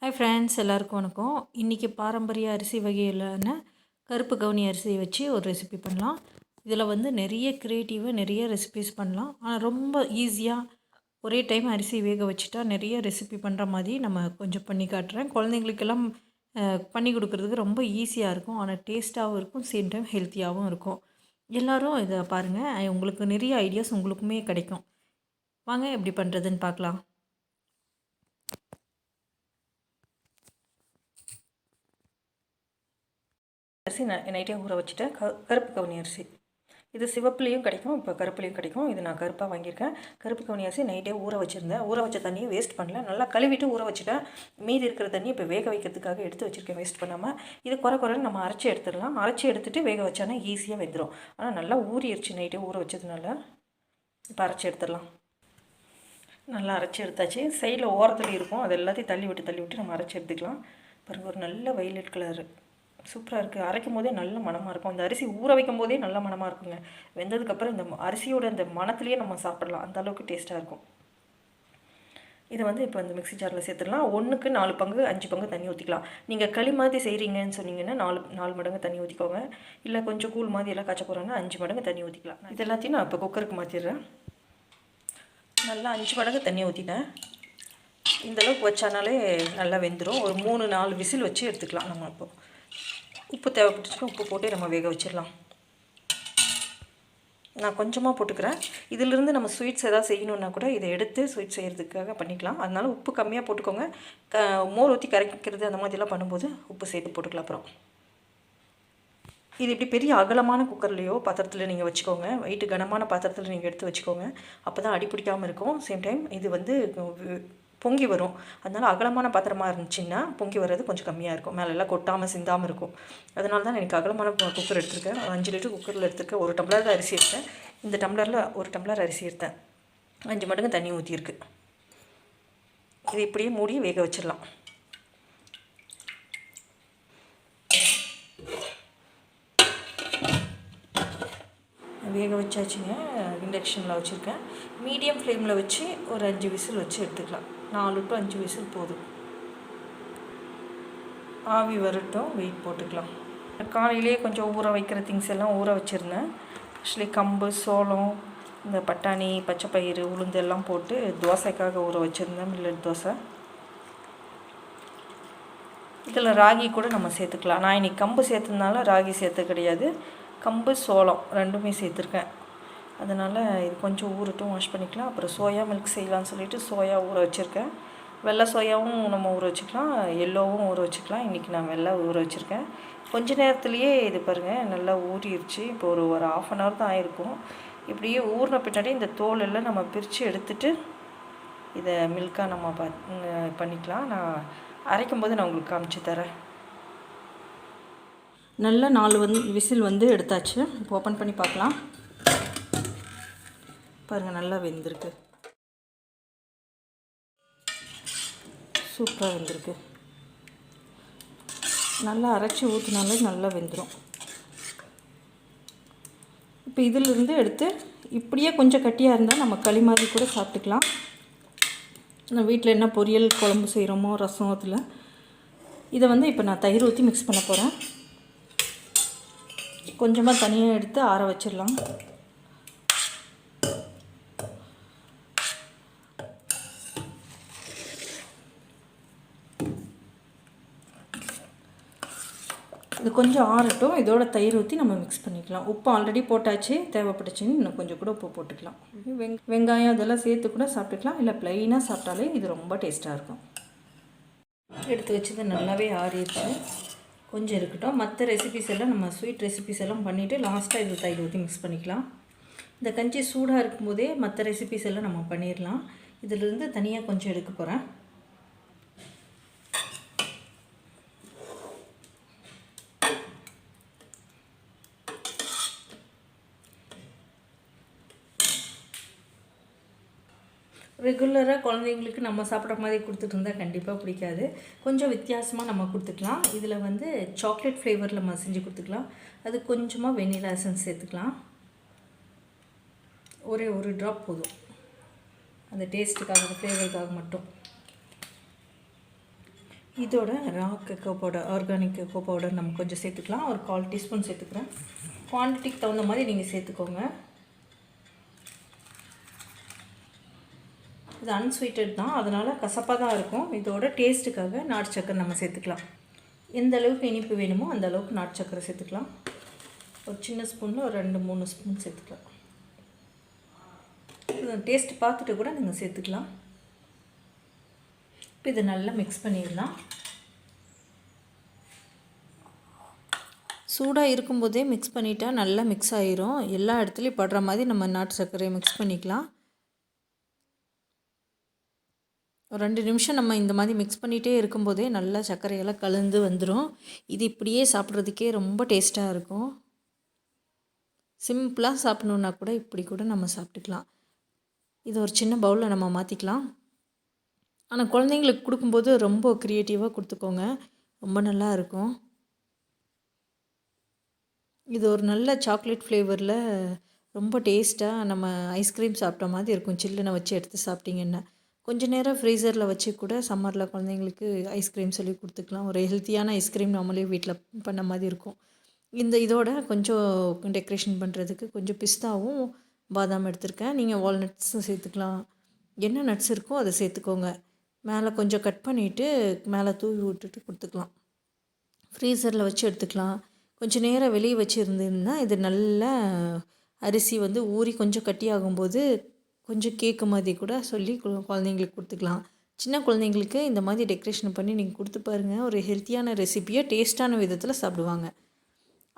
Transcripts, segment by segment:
Hi friends, எல்லாருக்கும் வணக்கம். இன்றைக்கி பாரம்பரிய அரிசி வகையிலான கருப்பு கவுனி அரிசியை வச்சு ஒரு ரெசிபி பண்ணலாம். இதில் வந்து நிறைய க்ரியேட்டிவாக நிறைய ரெசிபிஸ் பண்ணலாம். ஆனால் ரொம்ப ஈஸியாக ஒரே டைம் அரிசி வேக வச்சுட்டா நிறைய ரெசிபி பண்ணுற மாதிரி நம்ம கொஞ்சம் பண்ணி காட்டுறேன். குழந்தைங்களுக்கெல்லாம் பண்ணி கொடுக்குறதுக்கு ரொம்ப ஈஸியாக இருக்கும். ஆனால் டேஸ்ட்டாகவும் இருக்கும், சேம் டைம் ஹெல்த்தியாகவும் இருக்கும். எல்லோரும் இதை பாருங்கள், உங்களுக்கு நிறைய ஐடியாஸ் உங்களுக்குமே கிடைக்கும். வாங்க எப்படி பண்ணுறதுன்னு பார்க்கலாம். அரிசி நைட்டே ஊற வச்சுட்டேன். கருப்பு கவுனி அரிசி. இது சிவப்புலேயும் கிடைக்கும், இப்போ கருப்புலேயும் கிடைக்கும். இது நான் கருப்பாக வாங்கியிருக்கேன். கருப்பு கவுனி அரிசி நைட்டே ஊற வச்சுருந்தேன். ஊற வச்ச தண்ணியை வேஸ்ட் பண்ணல, நல்லா கழுவிட்டு ஊற வச்சுட்டேன். மீதி இருக்கிற தண்ணி இப்போ வேக வைக்கிறதுக்காக எடுத்து வச்சுருக்கேன், வேஸ்ட் பண்ணாமல். இது குறைன்னு நம்ம அரைச்சி எடுத்துடலாம். அரைச்சி எடுத்துகிட்டு வேக வச்சானா ஈஸியாக வெந்துடும். ஆனால் நல்லா ஊறிடுச்சு நைட்டே ஊற வச்சதுனால. இப்போ அரைச்சி எடுத்துடலாம். நல்லா அரைச்சி எடுத்தாச்சு. சைடில் ஓரத்தில் இருக்கும், அது எல்லாத்தையும் தள்ளி விட்டு நம்ம அரைச்சி எடுத்துக்கலாம். பாருங்கள், ஒரு நல்ல வைலட் கலரு சூப்பராக இருக்குது. அரைக்கும் போதே நல்ல மணமாக இருக்கும். அந்த அரிசி ஊற வைக்கும் போதே நல்ல மணமாக இருக்குங்க. வெந்ததுக்கப்புறம் இந்த அரிசியோட அந்த மணத்துலேயே நம்ம சாப்பிடலாம், அந்த அளவுக்கு டேஸ்ட்டாக இருக்கும். இதை வந்து இப்போ இந்த மிக்ஸி ஜாரில் சேர்த்துடலாம். 1க்கு 4 பங்கு 5 பங்கு தண்ணி ஊற்றிக்கலாம். நீங்கள் களி மாதிரி செய்கிறீங்கன்னு சொன்னீங்கன்னா 4 மடங்கு தண்ணி ஊற்றிக்கோங்க. இல்லை கொஞ்சம் கூழ் மாதிரி எல்லாம் காய்ச்ச போகிறாங்கன்னா 5 மடங்கு தண்ணி ஊற்றிக்கலாம். இது எல்லாத்தையும் நான் இப்போ குக்கருக்கு மாற்றிடுறேன். நல்லா 5 மடங்கு தண்ணி ஊற்றிட்டேன். இந்தளவுக்கு வச்சானாலே நல்லா வெந்துடும். ஒரு 3-4 விசில் வச்சு எடுத்துக்கலாம். நம்ம இப்போ உப்பு தேவைப்பட்டுச்சுன்னா உப்பு போட்டு நம்ம வேக வச்சிடலாம். நான் கொஞ்சமாக போட்டுக்கிறேன். இதிலிருந்து நம்ம ஸ்வீட்ஸ் எதாவது செய்யணுன்னா கூட இதை எடுத்து ஸ்வீட் செய்கிறதுக்காக பண்ணிக்கலாம். அதனால் உப்பு கம்மியாக போட்டுக்கோங்க. மோர் ஊற்றி கரைக்கிறது அந்த மாதிரிலாம் பண்ணும்போது உப்பு சேர்த்து போட்டுக்கலாம். அப்புறம் இது இப்படி பெரிய அகலமான குக்கர்லேயோ பாத்திரத்தில் நீங்கள் வச்சுக்கோங்க. வெயிட்டு கனமான பாத்திரத்தில் நீங்கள் எடுத்து வச்சுக்கோங்க. அப்போ தான் அடி பிடிக்காமல் இருக்கும். சேம் டைம் இது வந்து பொங்கி வரும். அதனால் அகலமான பாத்திரமாக இருந்துச்சுன்னா பொங்கி வர்றது கொஞ்சம் கம்மியாக இருக்கும். மேலெல்லாம் கொட்டாமல் சிந்தாமல் இருக்கும். அதனால தான் எனக்கு அகலமான குக்கர் எடுத்திருக்கேன். 5 லிட்டர் குக்கரில் எடுத்திருக்கேன். 1 டம்ளர் அரிசி எடுத்தேன். இந்த டம்ளரில் 1 டம்ளர் அரிசி எடுத்தேன். 5 மடங்கு தண்ணி ஊற்றிருக்கு. இது இப்படியே மூடி வேக வச்சிடலாம். வேக வச்சாச்சுங்க. இண்டக்ஷனில் வச்சுருக்கேன். மீடியம் ஃப்ளேமில் வச்சு ஒரு 5 விசில் வச்சு எடுத்துக்கலாம். 4 to 5 விசில் போதும். ஆவி வரட்டும், வெயிட் போட்டுக்கலாம். காலையிலே கொஞ்சம் ஊற வைக்கிற திங்ஸ் எல்லாம் ஊற வச்சுருந்தேன். ஆக்சுவலி கம்பு, சோளம், இந்த பட்டாணி, பச்சைப்பயிறு, உளுந்து எல்லாம் போட்டு தோசைக்காக ஊற வச்சுருந்தேன், மில்லட் தோசை. இதில் ராகி கூட நம்ம சேர்த்துக்கலாம். நான் இன்றைக்கி கம்பு சேர்த்துனால ராகி சேர்த்து கிடையாது. கம்பு, சோளம் ரெண்டுமே சேர்த்துருக்கேன். அதனால் இது கொஞ்சம் ஊறட்டும், வாஷ் பண்ணிக்கலாம். அப்புறம் சோயா மில்க் செய்யலான்னு சொல்லிவிட்டு சோயா ஊற வச்சுருக்கேன். வெள்ளை சோயாவும் நம்ம ஊற வச்சுக்கலாம், எல்லோவும் ஊற வச்சுக்கலாம். இன்றைக்கி நான் வெள்ளை ஊற வச்சுருக்கேன். கொஞ்ச நேரத்துலையே இது பாருங்கள் நல்லா ஊறிடுச்சு. இப்போ ஒரு 1/2 hour தான் ஆகிருக்கும். இப்படியே ஊறின பின்னாடி இந்த தோல் எல்லாம் நம்ம பிரித்து எடுத்துகிட்டு இதை மில்காக நம்ம பண்ணிக்கலாம். நான் அரைக்கும் போது நான் உங்களுக்கு காமிச்சு தரேன். நல்லா 4 விசில் வந்து எடுத்தாச்சு. இப்போ ஓப்பன் பண்ணி பார்க்கலாம். பாருங்கள், நல்லா வெந்திருக்கு. சூப்பராக வெந்திருக்கு. நல்லா அரைச்சி ஊற்றினாலே நல்லா வெந்துடும். இப்போ இதிலிருந்து எடுத்து இப்படியே கொஞ்சம் கட்டியாக இருந்தால் நம்ம களி மாதிரி கூட சாப்பிட்டுக்கலாம். நான் வீட்டில் என்ன பொரியல் குழம்பு செய்கிறோமோ, ரசம், அதில் இதை வந்து இப்போ நான் தயிர் ஊற்றி மிக்ஸ் பண்ண போகிறேன். கொஞ்சமாக தனியாக எடுத்து ஆற வச்சிடலாம். இது கொஞ்சம் ஆறட்டும். இதோட தயிர் ஊற்றி நம்ம மிக்ஸ் பண்ணிக்கலாம். உப்பு ஆல்ரெடி போட்டாச்சு, தேவைப்பட்டுச்சுன்னு இன்னும் கொஞ்சம் கூட உப்பு போட்டுக்கலாம். வெங்காயம் அதெல்லாம் சேர்த்து கூட சாப்பிட்டுக்கலாம். இல்லை ப்ளைனாக சாப்பிட்டாலே இது ரொம்ப டேஸ்ட்டாக இருக்கும். எடுத்து வச்சது நல்லாவே ஆறிடுச்சு. கொஞ்சம் இருக்கட்டும். மற்ற ரெசிபிஸ் எல்லாம் நம்ம ஸ்வீட் ரெசிபிஸ் எல்லாம் பண்ணிவிட்டு லாஸ்ட்டாக இது தயிர் ஊற்றி மிக்ஸ் பண்ணிக்கலாம். இந்த கஞ்சி சூடாக இருக்கும்போதே மற்ற ரெசிபிஸ் எல்லாம் நம்ம பண்ணிடலாம். இதிலிருந்து தனியாக கொஞ்சம் எடுக்க போகிறேன். ரெகுலராக குழந்தைங்களுக்கு நம்ம சாப்பிட்ற மாதிரி கொடுத்துட்டு இருந்தால் கண்டிப்பாக பிடிக்காது. கொஞ்சம் வித்தியாசமாக நம்ம கொடுத்துக்கலாம். இதில் வந்து சாக்லேட் ஃப்ளேவரில் நம்ம செஞ்சு கொடுத்துக்கலாம். அது கொஞ்சமாக வெண்ணிலா எசன்ஸ் சேர்த்துக்கலாம். ஒரே ஒரு ட்ராப் போதும், அந்த டேஸ்ட்டுக்காக, அந்த ஃப்ளேவருக்காக மட்டும். இதோட raw cocoa powder, organic cocoa powder நம்ம கொஞ்சம் சேர்த்துக்கலாம். ஒரு 1/4 டீஸ்பூன் சேர்த்துக்கிறேன். குவான்டிட்டிக்கு தகுந்த மாதிரி நீங்கள் சேர்த்துக்கோங்க. இது அன்ஸ்வீட்டட் தான், அதனால் கசப்பாக தான் இருக்கும். இதோட டேஸ்ட்டுக்காக நாட்டு சக்கரை நம்ம சேர்த்துக்கலாம். எந்த அளவுக்கு இனிப்பு வேணுமோ அந்த அளவுக்கு நாட்டு சக்கரை சேர்த்துக்கலாம். ஒரு சின்ன ஸ்பூனில் ஒரு 2-3 ஸ்பூன் சேர்த்துக்கலாம். டேஸ்ட் பார்த்துட்டு கூட நீங்கள் சேர்த்துக்கலாம். இப்போ இதை நல்லா மிக்ஸ் பண்ணிடலாம். சூடாக இருக்கும்போதே மிக்ஸ் பண்ணிட்டா நல்லா மிக்ஸ் ஆகிரும். எல்லா இடத்துலையும் படுற மாதிரி நம்ம நாட்டு சர்க்கரையை மிக்ஸ் பண்ணிக்கலாம். ஒரு 2 நிமிஷம் நம்ம இந்த மாதிரி மிக்ஸ் பண்ணிகிட்டே இருக்கும்போதே நல்லா சர்க்கரையெல்லாம் கலந்து வந்துடும். இது இப்படியே சாப்பிட்றதுக்கே ரொம்ப டேஸ்ட்டாக இருக்கும். சிம்பிளாக சாப்பிட்ணுன்னா கூட இப்படி கூட நம்ம சாப்பிட்டுக்கலாம். இது ஒரு சின்ன பவுலில் நம்ம மாற்றிக்கலாம். ஆனால் குழந்தைங்களுக்கு கொடுக்கும்போது ரொம்ப க்ரியேட்டிவாக கொடுத்துக்கோங்க, ரொம்ப நல்லா இருக்கும். இது ஒரு நல்ல சாக்லேட் ஃப்ளேவரில் ரொம்ப டேஸ்ட்டாக நம்ம ஐஸ்கிரீம் சாப்பிட்ட மாதிரி இருக்கும். சில்லுனை வச்சு எடுத்து சாப்பிட்டிங்கன்னா கொஞ்சம் நேரம் ஃப்ரீசரில் வச்சு கூட சம்மரில் குழந்தைங்களுக்கு ஐஸ்கிரீம் சொல்லி கொடுத்துக்கலாம். ஒரு ஹெல்த்தியான ஐஸ்கிரீம் நம்மளே வீட்டில் பண்ண மாதிரி இருக்கும். இதோட கொஞ்சம் டெக்கரேஷன் பண்ணுறதுக்கு கொஞ்சம் பிஸ்தாவும் பாதாம் எடுத்திருக்கேன். நீங்கள் வால்நட்ஸும் சேர்த்துக்கலாம். என்ன நட்ஸ் இருக்கோ அதை சேர்த்துக்கோங்க. மேலே கொஞ்சம் கட் பண்ணிவிட்டு மேலே தூவி விட்டுட்டு கொடுத்துக்கலாம். ஃப்ரீசரில் வச்சு எடுத்துக்கலாம். கொஞ்சம் நேரம் வெளியே வச்சுருந்தீங்கன்னா இது நல்லா அரிசி வந்து ஊறி கொஞ்சம் கட்டி ஆகும்போது கொஞ்சம் கேக்கு மாதிரி கூட சொல்லி குழந்தைங்களுக்கு கொடுத்துக்கலாம். சின்ன குழந்தைங்களுக்கு இந்த மாதிரி டெக்கரேஷன் பண்ணி நீங்கள் கொடுத்து பாருங்கள். ஒரு ஹெல்த்தியான ரெசிப்பியை டேஸ்ட்டான விதத்தில் சாப்பிடுவாங்க.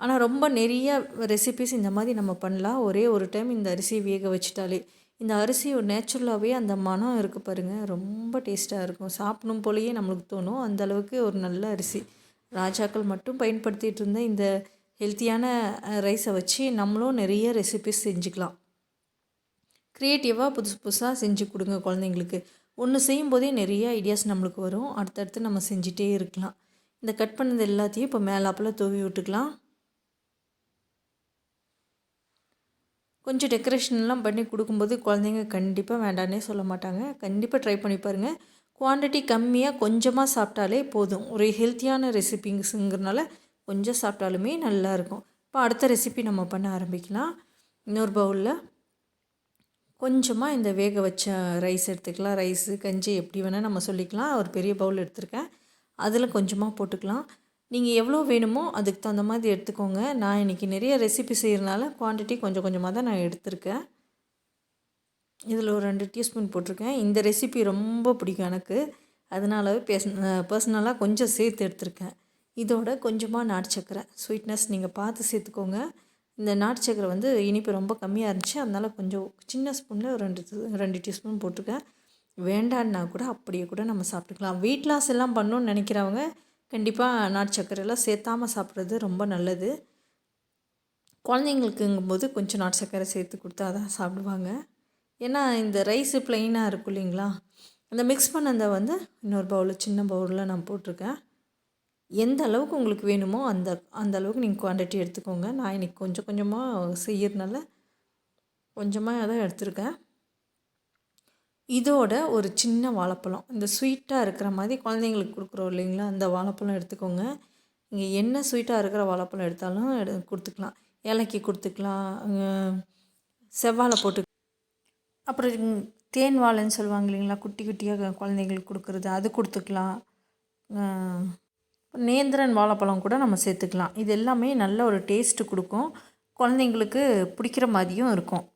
ஆனால் ரொம்ப நிறைய ரெசிபிஸ் இந்த மாதிரி நம்ம பண்ணலாம். ஒரே ஒரு டைம் இந்த அரிசியை வேக வச்சிட்டாலே இந்த அரிசி நேச்சுரலாகவே அந்த மனம் இருக்குது பாருங்கள், ரொம்ப டேஸ்ட்டாக இருக்கும். சாப்பிடணும் போலயே நம்மளுக்கு தோணும். அந்தளவுக்கு ஒரு நல்ல அரிசி. ராஜாக்கள் மட்டும் பயன்படுத்திகிட்டு இருந்த இந்த ஹெல்த்தியான ரைஸை வச்சு நம்மளும் நிறைய ரெசிபிஸ் செஞ்சுக்கலாம். க்ரியேட்டிவாக புதுசாக செஞ்சு கொடுங்க குழந்தைங்களுக்கு. ஒன்று செய்யும்போதே நிறைய ஐடியாஸ் நம்மளுக்கு வரும். அடுத்தடுத்து நம்ம செஞ்சிட்டே இருக்கலாம். இந்த கட் பண்ணது எல்லாத்தையும் இப்போ மேலாப்பில் தூவி விட்டுக்கலாம். கொஞ்சம் டெக்கரேஷன்லாம் பண்ணி கொடுக்கும்போது குழந்தைங்க கண்டிப்பாக வேண்டான்னே சொல்ல மாட்டாங்க. கண்டிப்பாக ட்ரை பண்ணி பாருங்கள். குவான்டிட்டி கம்மியாக கொஞ்சமாக சாப்பிட்டாலே போதும். ஒரு ஹெல்த்தியான ரெசிபிங்கிறதுனால கொஞ்சம் சாப்பிட்டாலுமே நல்லாயிருக்கும். இப்போ அடுத்த ரெசிபி நம்ம பண்ண ஆரம்பிக்கலாம். இன்னொரு பவுலில் கொஞ்சமாக இந்த வேக வச்ச ரைஸ் எடுத்துக்கலாம். ரைஸு கஞ்சி எப்படி வேணால் நம்ம சொல்லிக்கலாம். ஒரு பெரிய பவுல் எடுத்துருக்கேன். அதில் கொஞ்சமாக போட்டுக்கலாம். நீங்கள் எவ்வளோ வேணுமோ அதுக்கு தகுந்த மாதிரி எடுத்துக்கோங்க. நான் இன்றைக்கி நிறைய ரெசிபி செய்கிறனால குவான்டிட்டி கொஞ்சம் கொஞ்சமாக தான் நான் எடுத்திருக்கேன். இதில் ஒரு 2 டீஸ்பூன் போட்டிருக்கேன். இந்த ரெசிபி ரொம்ப பிடிக்கும் எனக்கு, அதனாலவே பர்சனலாக கொஞ்சம் சேர்த்து எடுத்திருக்கேன். இதோட கொஞ்சமாக நாட்டு சக்கரை ஸ்வீட்னஸ் நீங்கள் பார்த்து சேர்த்துக்கோங்க. இந்த நாட்டு சக்கரை வந்து இனிப்பு ரொம்ப கம்மியாக இருந்துச்சு, அதனால் கொஞ்சம் சின்ன ஸ்பூனில் ஒரு 2 டீஸ்பூன் போட்டிருக்கேன். வேண்டான்னா கூட அப்படியே கூட நம்ம சாப்பிட்டுக்கலாம். வெயிட் லாஸ் எல்லாம் பண்ணணுன்னு நினைக்கிறவங்க கண்டிப்பாக நாட்டு சக்கரையெல்லாம் சேர்த்தாமல் சாப்பிட்றது ரொம்ப நல்லது. குழந்தைங்களுக்குங்கும்போது கொஞ்சம் நாட்டு சக்கரை சேர்த்து கொடுத்தா தான் சாப்பிடுவாங்க. ஏன்னா இந்த ரைஸு ப்ளைனாக இருக்கும் இல்லைங்களா, அந்த மிக்ஸ் பண்ணதை வந்து இன்னொரு பவுலில் சின்ன பவுலில் நான் போட்டிருக்கேன். எந்த அளவுக்கு உங்களுக்கு வேணுமோ அந்த அளவுக்கு நீங்கள் குவான்டிட்டி எடுத்துக்கோங்க. நான் இன்றைக்கி கொஞ்சம் கொஞ்சமாக செய்யறதுனால கொஞ்சமாக தான் எடுத்திருக்கேன். இதோட ஒரு சின்ன வாழைப்பழம், இந்த ஸ்வீட்டாக இருக்கிற மாதிரி குழந்தைங்களுக்கு கொடுக்குறோம் இல்லைங்களா, அந்த வாழைப்பழம் எடுத்துக்கோங்க. நீங்கள் என்ன ஸ்வீட்டாக இருக்கிற வாழைப்பழம் எடுத்தாலும் கொடுத்துக்கலாம். ஏலக்கி கொடுத்துக்கலாம், செவ்வாழை போட்டு, அப்புறம் தேன் வாழைன்னு சொல்லுவாங்க இல்லைங்களா, குட்டி குட்டியாக குழந்தைங்களுக்கு கொடுக்குறது, அது கொடுத்துக்கலாம். நேந்திரன் வாழைப்பழம் கூட நம்ம சேர்த்துக்கலாம். இது எல்லாமே நல்ல ஒரு டேஸ்ட்டு கொடுக்கும், குழந்தைங்களுக்கு பிடிக்கிற மாதிரியும் இருக்கும்.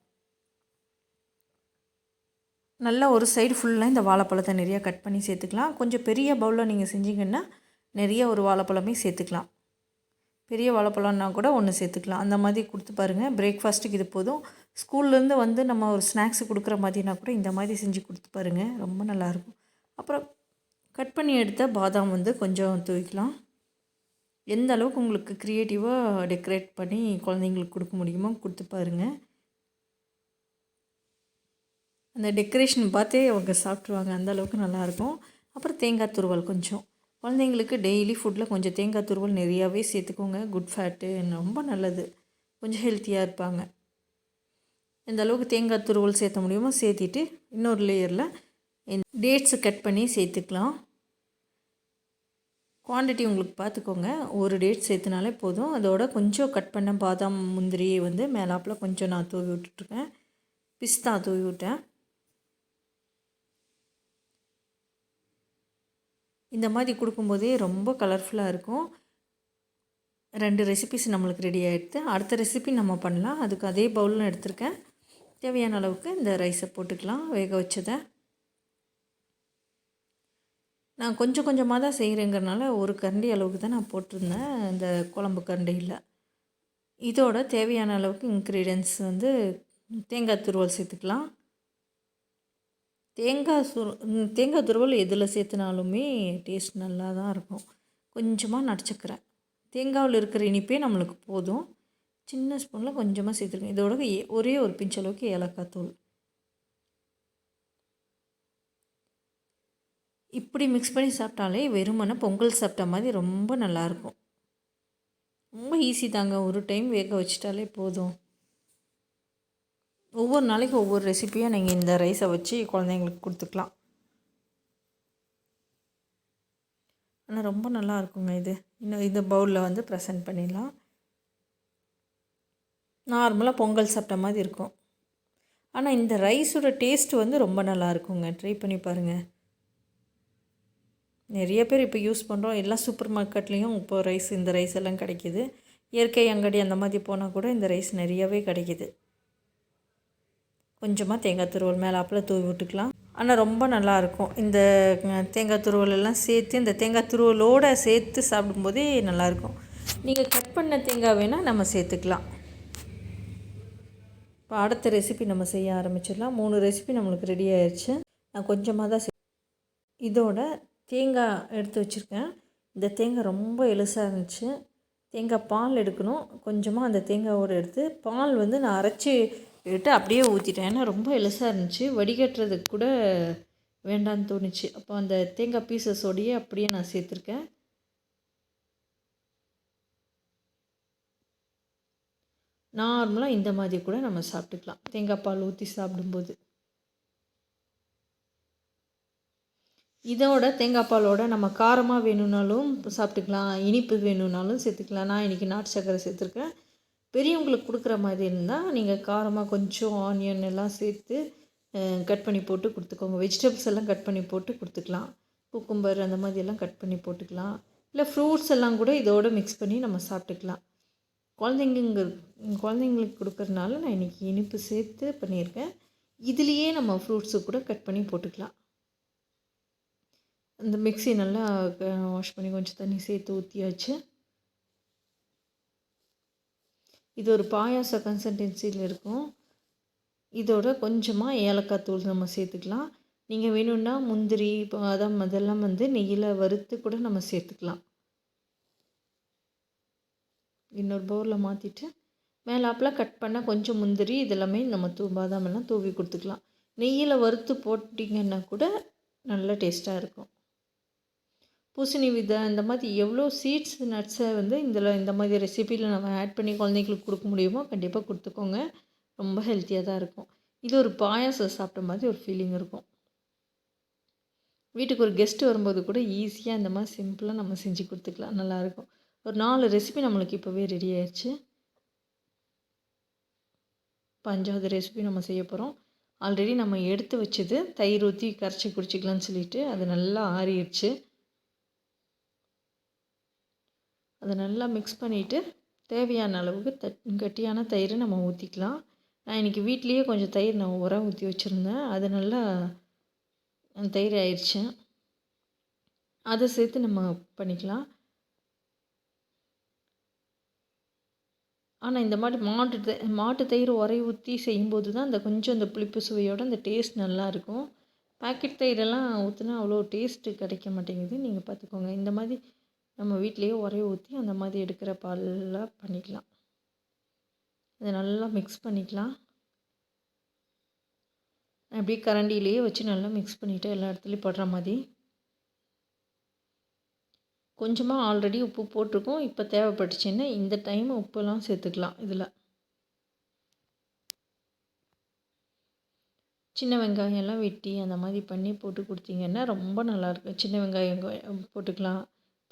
நல்லா ஒரு சைடு ஃபுல்லாக இந்த வாழைப்பழத்தை நிறையா கட் பண்ணி சேர்த்துக்கலாம். கொஞ்சம் பெரிய பவுலில் நீங்கள் செஞ்சிங்கன்னா நிறைய ஒரு வாழைப்பழமே சேர்த்துக்கலாம். பெரிய வாழைப்பழம்னா கூட ஒன்று சேர்த்துக்கலாம். அந்த மாதிரி கொடுத்து பாருங்கள். பிரேக்ஃபாஸ்ட்டுக்கு இது போதும். ஸ்கூல்லேருந்து வந்து நம்ம ஒரு ஸ்நாக்ஸ் கொடுக்குற மாதிரினா கூட இந்த மாதிரி செஞ்சு கொடுத்து பாருங்கள், ரொம்ப நல்லாயிருக்கும். அப்புறம் கட் பண்ணி எடுத்த பாதாம் வந்து கொஞ்சம் தூவிக்கலாம். எந்த அளவுக்கு உங்களுக்கு க்ரியேட்டிவாக டெக்கரேட் பண்ணி குழந்தைங்களுக்கு கொடுக்க முடியுமோ கொடுத்து பாருங்கள். அந்த டெக்கரேஷன் பார்த்தே அவங்க சாப்பிட்ருவாங்க, அந்தளவுக்கு நல்லாயிருக்கும். அப்புறம் தேங்காய் துருவல் கொஞ்சம், குழந்தைங்களுக்கு டெய்லி ஃபுட்டில் கொஞ்சம் தேங்காய் துருவல் நிறையாவே சேர்த்துக்கோங்க. குட் ஃபேட்டு, ரொம்ப நல்லது, கொஞ்சம் ஹெல்த்தியாக இருப்பாங்க. எந்த அளவுக்கு தேங்காய் துருவல் சேர்த்த முடியுமோ சேர்த்திட்டு இன்னொரு லேயரில் டேட்ஸு கட் பண்ணி சேர்த்துக்கலாம். குவான்டிட்டி உங்களுக்கு பார்த்துக்கோங்க. ஒரு டேட்ஸ் சேர்த்துனாலே போதும். அதோட கொஞ்சம் கட் பண்ண பாதாம் முந்திரி வந்து மேலாப்பில் கொஞ்சம் நான் தூவி விட்டுட்ருக்கேன். பிஸ்தா தூவி விட்டேன். இந்த மாதிரி கொடுக்கும்போதே ரொம்ப கலர்ஃபுல்லாக இருக்கும். 2 ரெசிபிஸ் நம்மளுக்கு ரெடி ஆகிடுது. அடுத்த ரெசிபி நம்ம பண்ணலாம். அதுக்கு அதே பவுலில் எடுத்திருக்கேன். தேவையான அளவுக்கு இந்த ரைஸை போட்டுக்கலாம், வேக வச்சதை. நான் கொஞ்சம் கொஞ்சமாக தான் செய்கிறேங்கிறனால ஒரு கரண்டி அளவுக்கு தான் நான் போட்டிருந்தேன் இந்த குழம்பு கரண்டியில். இதோட தேவையான அளவுக்கு இன்க்ரீடியன்ட்ஸ் வந்து தேங்காய் துருவல் சேர்த்துக்கலாம். தேங்காய் துருவல் எதில் சேர்த்துனாலுமே டேஸ்ட் நல்லா தான் இருக்கும். கொஞ்சமாக நடிச்சுக்கிறேன். தேங்காவில் இருக்கிற இனிப்பே நம்மளுக்கு போதும். சின்ன ஸ்பூனில் கொஞ்சமாக சேர்த்துருக்கேன். இதோட ஒரே ஒரு பிஞ்ச் அளவுக்கு ஏலக்காய் தூள். இப்படி மிக்ஸ் பண்ணி சாப்பிட்டாலே வெறுமனே பொங்கல் சாப்பிட்ட மாதிரி ரொம்ப நல்லாயிருக்கும். ரொம்ப ஈஸி தாங்க. ஒரு டைம் வேக வச்சிட்டாலே போதும். ஒவ்வொரு நாளைக்கு ஒவ்வொரு ரெசிப்பியாக நீங்கள் இந்த ரைஸை வச்சு குழந்தைங்களுக்கு கொடுத்துக்கலாம். ஆனால் ரொம்ப நல்லா இருக்குங்க இது. இன்னும் இந்த பவுலில் வந்து ப்ரெசென்ட் பண்ணிடலாம். நார்மலாக பொங்கல் சாப்பிட்ட மாதிரி இருக்கும். ஆனால் இந்த ரைஸோட டேஸ்ட் வந்து ரொம்ப நல்லா இருக்குங்க. ட்ரை பண்ணி பாருங்கள். நிறைய பேர் இப்போ யூஸ் பண்ணுறோம். எல்லா சூப்பர் மார்க்கெட்லேயும் இப்போ இந்த ரைஸ் எல்லாம் கிடைக்கிது. இயற்கை அங்கடி அந்த மாதிரி போனால் கூட இந்த ரைஸ் நிறையவே கிடைக்கிது. கொஞ்சமாக தேங்காய் துருவல் மேலாப்பில் தூவி விட்டுக்கலாம். ஆனால் ரொம்ப நல்லாயிருக்கும். இந்த தேங்காய் துருவல் எல்லாம் சேர்த்து இந்த தேங்காய் துருவலோடு சேர்த்து சாப்பிடும்போதே நல்லாயிருக்கும். நீங்கள் கட் பண்ண தேங்காய் வேணால் நம்ம சேர்த்துக்கலாம். இப்போ அடுத்த ரெசிபி நம்ம செய்ய ஆரம்பிச்சிடலாம். 3 ரெசிபி நம்மளுக்கு ரெடி ஆயிடுச்சு. நான் கொஞ்சமாக தான் இதோட தேங்காய் எடுத்து வச்சுருக்கேன். இந்த தேங்காய் ரொம்ப எலுசாக இருந்துச்சு. தேங்காய் பால் எடுக்கணும். கொஞ்சமாக அந்த தேங்காயோடு எடுத்து பால் வந்து நான் அரைச்சி விட்டு அப்படியே ஊற்றிட்டேன். ஏன்னா ரொம்ப எலுசாக இருந்துச்சு. வடிகட்டுறதுக்கு கூட வேண்டான்னு தோணுச்சு. அப்போ அந்த தேங்காய் பீசஸோடையே அப்படியே நான் சேர்த்துருக்கேன். நார்மலாக இந்த மாதிரி கூட நம்ம சாப்பிட்டுக்கலாம், தேங்காய் பால் ஊற்றி சாப்பிடும்போது. இதோட தேங்காய் பாலோட நம்ம காரமாக வேணும்னாலும் சாப்பிட்டுக்கலாம், இனிப்பு வேணும்னாலும் சேர்த்துக்கலாம். நான் இன்றைக்கி நாட்டு சர்க்கரை சேர்த்துருக்கேன். பெரியவங்களுக்கு கொடுக்குற மாதிரி இருந்தால் நீங்கள் காரமாக கொஞ்சம் ஆனியன் எல்லாம் சேர்த்து கட் பண்ணி போட்டு கொடுத்துக்கோங்க. வெஜிடபிள்ஸ் எல்லாம் கட் பண்ணி போட்டு கொடுத்துக்கலாம். குக்கும்பர் அந்த மாதிரியெல்லாம் கட் பண்ணி போட்டுக்கலாம். இல்லை ஃப்ரூட்ஸ் எல்லாம் கூட இதோடு மிக்ஸ் பண்ணி நம்ம சாப்பிட்டுக்கலாம். குழந்தைங்களுக்கு கொடுக்குறதுனால நான் இன்றைக்கி இனிப்பு சேர்த்து பண்ணியிருக்கேன். இதுலேயே நம்ம ஃப்ரூட்ஸு கூட கட் பண்ணி போட்டுக்கலாம். இந்த மிக்ஸி நல்லா வாஷ் பண்ணி கொஞ்சம் தண்ணி சேர்த்து ஊற்றியாச்சு. இது ஒரு பாயாச கன்சிஸ்டன்சியில் இருக்கும். இதோட கொஞ்சமாக ஏலக்காய் தூள் நம்ம சேர்த்துக்கலாம். நீங்கள் வேணும்னா முந்திரி பாதாம் அதெல்லாம் வந்து நெய்யில் வறுத்து கூட நம்ம சேர்த்துக்கலாம். இன்னொரு பவுலில் மாற்றிட்டு மேலாப்பில் கட் பண்ண கொஞ்சம் முந்திரி இதெல்லாமே நம்ம பாதாம் எல்லாம் தூவி கொடுத்துக்கலாம். நெய்யில் வறுத்து போட்டிங்கன்னா கூட நல்ல டேஸ்ட்டாக இருக்கும். பூசணி விதை இந்த மாதிரி எவ்வளோ சீட்ஸ் நட்ஸை வந்து இந்த மாதிரி ரெசிப்பியில் நம்ம ஆட் பண்ணி குழந்தைங்களுக்கு கொடுக்க முடியுமோ கண்டிப்பாக கொடுத்துக்கோங்க. ரொம்ப ஹெல்த்தியாக தான் இருக்கும். இது ஒரு பாயாசம் சாப்பிட்ட மாதிரி ஒரு ஃபீலிங் இருக்கும். வீட்டுக்கு ஒரு கெஸ்ட்டு வரும்போது கூட ஈஸியாக இந்த மாதிரி சிம்பிளாக நம்ம செஞ்சு கொடுத்துக்கலாம், நல்லாயிருக்கும். ஒரு 4 ரெசிபி நம்மளுக்கு இப்போவே ரெடி ஆயிடுச்சு. 5வது ரெசிபி நம்ம செய்ய போகிறோம். ஆல்ரெடி நம்ம எடுத்து வச்சது தயிர் ஊற்றி கரைச்சி குடிச்சிக்கலான்னு சொல்லிவிட்டு அது நல்லா ஆறிடுச்சு. அதை நல்லா மிக்ஸ் பண்ணிவிட்டு தேவையான அளவுக்கு கட்டியான தயிரை நம்ம ஊற்றிக்கலாம். நான் இன்றைக்கி வீட்லேயே கொஞ்சம் தயிர் நான் உரம் ஊற்றி வச்சுருந்தேன். அது நல்லா தயிர் ஆயிடுச்சு. அதை சேர்த்து நம்ம பண்ணிக்கலாம். ஆனால் இந்த மாதிரி மாட்டு தயிர் உரை ஊற்றி செய்யும்போது தான் அந்த கொஞ்சம் அந்த புளிப்பு சுவையோடு அந்த டேஸ்ட் நல்லாயிருக்கும். பாக்கெட் தயிரெல்லாம் ஊற்றினா அவ்வளோ டேஸ்ட்டு கிடைக்க மாட்டேங்குது. நீங்கள் பார்த்துக்கோங்க. இந்த மாதிரி நம்ம வீட்டிலையே உரைய ஊற்றி அந்த மாதிரி எடுக்கிற பாலில் பண்ணிக்கலாம். அதை நல்லா மிக்ஸ் பண்ணிக்கலாம். அப்படியே கரண்டிலேயே வச்சு நல்லா மிக்ஸ் பண்ணிவிட்டு எல்லா இடத்துலையும் படுற மாதிரி. கொஞ்சமாக ஆல்ரெடி உப்பு போட்டிருக்கோம். இப்போ தேவைப்பட்டுச்சுன்னா இந்த டைம் உப்பெல்லாம் சேர்த்துக்கலாம். இதில் சின்ன வெங்காயம் எல்லாம் வெட்டி அந்த மாதிரி பண்ணி போட்டு கொடுத்தீங்கன்னா ரொம்ப நல்லாயிருக்கும். சின்ன வெங்காயம் போட்டுக்கலாம்.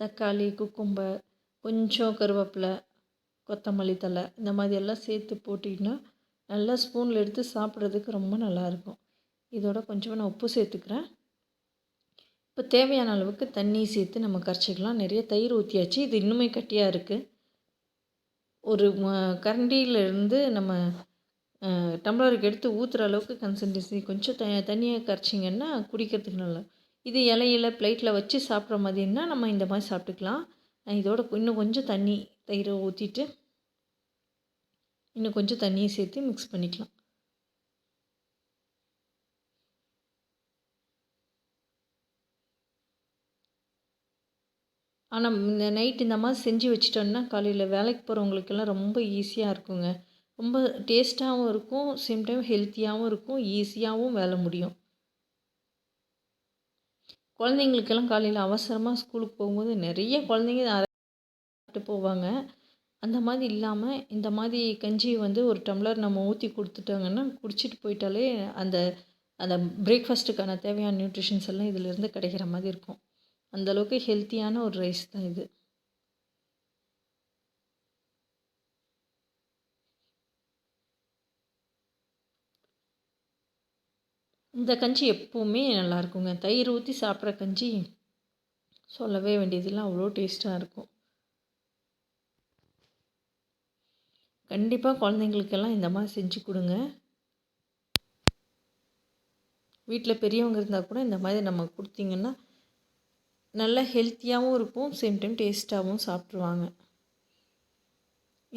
தக்காளி, குக்கும்பர், கொஞ்சம் கருவேப்பிலை, கொத்தமல்லி தழை இந்த மாதிரி எல்லாம் சேர்த்து போட்டிங்கன்னா நல்லா ஸ்பூனில் எடுத்து சாப்பிட்றதுக்கு ரொம்ப நல்லாயிருக்கும். இதோட கொஞ்சமாக நான் உப்பு சேர்த்துக்கிறேன். இப்போ தேவையான அளவுக்கு தண்ணி சேர்த்து நம்ம கரைச்சிக்கலாம். நிறைய தயிர் ஊற்றியாச்சு. இது இன்னுமே கட்டியாக இருக்குது. ஒரு கரண்டியிலேருந்து நம்ம டம்ளருக்கு எடுத்து ஊற்றுற அளவுக்கு கன்சிஸ்டன்சி கொஞ்சம் தண்ணியாக கரைச்சிங்கன்னா குடிக்கிறதுக்கு நல்லா. இது இலையில பிளேட்டில் வச்சு சாப்பிட்ற மாதிரின்னா நம்ம இந்த மாதிரி சாப்பிட்டுக்கலாம். இதோட இன்னும் கொஞ்சம் தயிரை ஊற்றிட்டு இன்னும் கொஞ்சம் தண்ணியை சேர்த்து மிக்ஸ் பண்ணிக்கலாம். ஆனால் இந்த நைட் இந்த மாதிரி செஞ்சு வச்சிட்டோன்னா காலையில் வேலைக்கு போகிறவங்களுக்கெல்லாம் ரொம்ப ஈஸியாக இருக்குங்க. ரொம்ப டேஸ்ட்டாகவும் இருக்கும், சேம் டைம் ஹெல்த்தியாகவும் இருக்கும், ஈஸியாகவும் வேலை முடியும். குழந்தைங்களுக்கெல்லாம் காலையில் அவசரமாக ஸ்கூலுக்கு போகும்போது நிறைய குழந்தைங்க சாப்பிட்டு போவாங்க. அந்த மாதிரி இல்லாமல் இந்த மாதிரி கஞ்சி ஒரு டம்ளர் நம்ம ஊற்றி கொடுத்துட்டாங்கன்னா குடிச்சிட்டு போயிட்டாலே அந்த அந்த பிரேக்ஃபாஸ்ட்டுக்கான தேவையான நியூட்ரிஷன்ஸ் எல்லாம் இதிலேருந்து கிடைக்கிற மாதிரி இருக்கும். அந்தளவுக்கு ஹெல்த்தியான ஒரு ரைஸ் தான் இது. இந்த கஞ்சி எப்போவுமே நல்லாயிருக்குங்க. தயிர் ஊற்றி சாப்பிட்ற கஞ்சி சொல்லவே வேண்டியதில்லை, அவ்வளோ டேஸ்ட்டாக இருக்கும். கண்டிப்பாக குழந்தைங்களுக்கெல்லாம் இந்த மாதிரி செஞ்சு கொடுங்க. வீட்டில் பெரியவங்க இருந்தால் கூட இந்த மாதிரி நம்ம கொடுத்தீங்கன்னா நல்லா ஹெல்த்தியாகவும் இருக்கும், சேம் டைம் டேஸ்ட்டாகவும் சாப்பிட்ருவாங்க.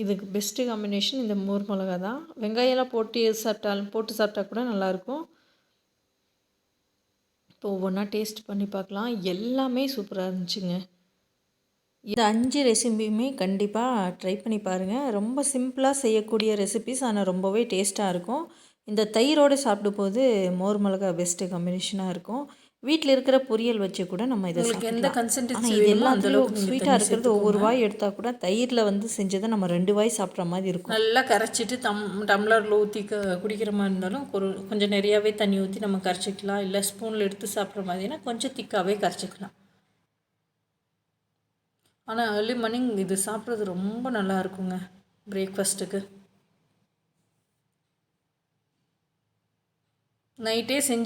இதுக்கு பெஸ்ட்டு காம்பினேஷன் இந்த மோர் மிளகா தான். வெங்காயம்லாம் போட்டு சாப்பிட்டா கூட நல்லாயிருக்கும். இப்போ ஒவ்வொன்றா டேஸ்ட் பண்ணி பார்க்கலாம். எல்லாமே சூப்பராக இருந்துச்சுங்க. இந்த 5 ரெசிபியுமே கண்டிப்பாக ட்ரை பண்ணி பாருங்கள். ரொம்ப சிம்பிளாக செய்யக்கூடிய ரெசிபிஸ், ஆனால் ரொம்பவே டேஸ்ட்டாக இருக்கும். இந்த தயிரோடு சாப்பிடும்போது மோர் மிளகா பெஸ்ட்டு காம்பினேஷனாக இருக்கும். வீட்டில் இருக்கிற பொரியல் வச்சு கூட நம்ம இதை சாப்பிடலாம். ஆனால் இது எல்லாத்துலேயும் ஸ்வீட்டாக இருக்கிறது ஒவ்வொரு வாய் எடுத்தால் கூட தயிரில் செஞ்சதை நம்ம 2 வாய் சாப்பிட்ற மாதிரி இருக்கும். நல்லா கரைச்சிட்டு டம்ளரில் ஊற்றி குடிக்கிற மாதிரி இருந்தாலும் கொஞ்சம் நிறையாவே தண்ணி ஊற்றி நம்ம கரைச்சிக்கலாம். இல்லை ஸ்பூனில் எடுத்து சாப்பிட்ற மாதிரினா கொஞ்சம் திக்காகவே கரைச்சிக்கலாம். ஆனால் ஏர்லி மார்னிங் இது சாப்பிட்றது ரொம்ப நல்லா இருக்குங்க பிரேக்ஃபாஸ்ட்டுக்கு. நைட்டே செஞ்சு